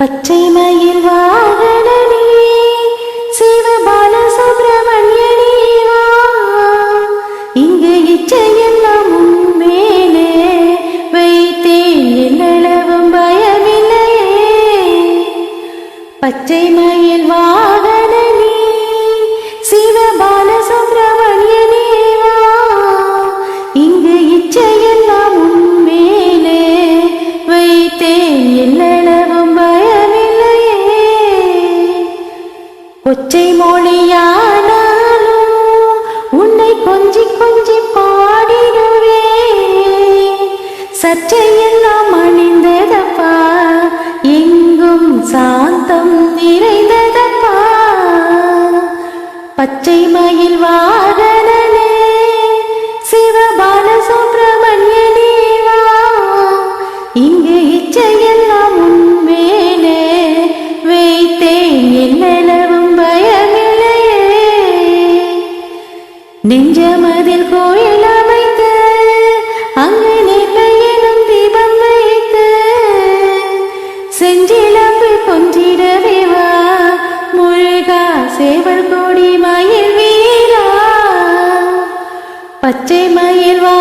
பச்சை மயில் வாகனனே சிவபால சுப்பிரமணியனே வா, இங்கு இச்சையெல்லாம் உன்மேலே வைத்தேன், என்னளவும் பயமில்லையே. பச்சை மயில் வாகனனே சிவபால சுப்பிரமணியனே வா, இங்கு இச்சையெல்லாம் உன்மேலே வைத்தேன், என்னளவும் ஒற்றை மொழியானாலும் உன்னை கொஞ்சி கொஞ்சி பாடிடுவே. சற்றையெல்லாம் அணிந்ததப்பா, எங்கும் சாந்தம் நிறைந்ததப்பா. பச்சை மயில் வாகனனே சிவபால சுப்பிரமணியனே வா, இங்கு இச்சையெல்லாம் உன்மேலே வைத்தேன், என்னளவும் நெஞ்சமதில் கோயில் அமைத்து அங்கு நெல்லையிலும் தீபம் வைத்து செஞ்சிலம்பு கொஞ்சிடவே வா முருகா, சேவல் கோடி மயில் வீரா. பச்சை மயில் வா